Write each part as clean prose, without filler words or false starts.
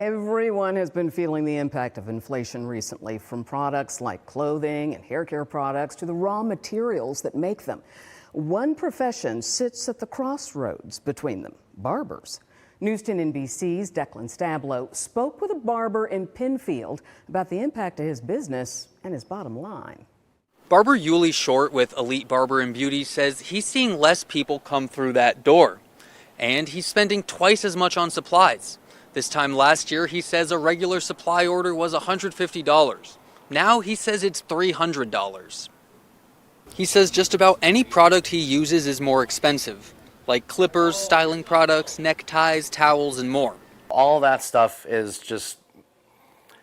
Everyone has been feeling the impact of inflation recently, from products like clothing and hair care products to the raw materials that make them. One profession sits at the crossroads between them: barbers. News 10 NBC's Declan Stablo spoke with a barber in Penfield about the impact of his business and his bottom line. Barber Yuli Short with Elite Barber and Beauty says he's seeing less people come through that door, and he's spending twice as much on supplies. This time last year, he says a regular supply order was $150. Now he says it's $300. He says just about any product he uses is more expensive, like clippers, styling products, neckties, towels, and more. All that stuff is just,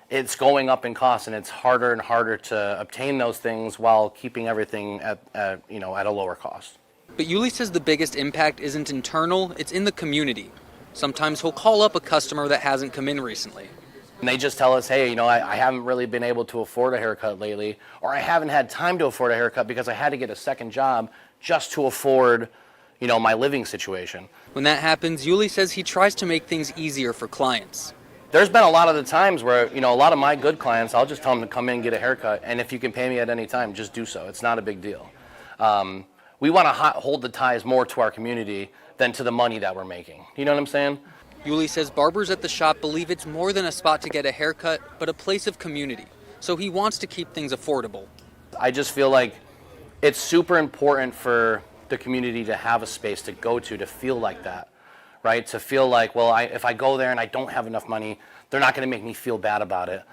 it's going up in cost, and it's harder and harder to obtain those things while keeping everything at a lower cost. But Yuli says the biggest impact isn't internal, it's in the community. Sometimes he'll call up a customer that hasn't come in recently. And they just tell us, hey, I haven't really been able to afford a haircut lately, or I haven't had time to afford a haircut because I had to get a second job just to afford, my living situation. When that happens, Yuli says he tries to make things easier for clients. There's been a lot of the times where, a lot of my good clients, I'll just tell them to come in and get a haircut, and if you can pay me at any time, just do so. It's not a big deal. We want to hold the ties more to our community than to the money that we're making. You know what I'm saying? Yuli says barbers at the shop believe it's more than a spot to get a haircut, but a place of community. So he wants to keep things affordable. I just feel like it's super important for the community to have a space to go to feel like that, right? To feel like, well, if I go there and I don't have enough money, they're not going to make me feel bad about it.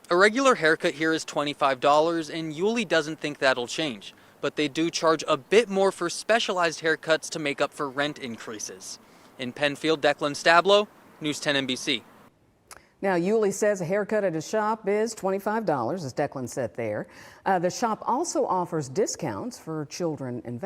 A regular haircut here is $25, and Yuli doesn't think that'll change. But they do charge a bit more for specialized haircuts to make up for rent increases. In Penfield, Declan Stablo, News 10 NBC. Now, Yuli says a haircut at his shop is $25, as Declan said there. The shop also offers discounts for children and veterans.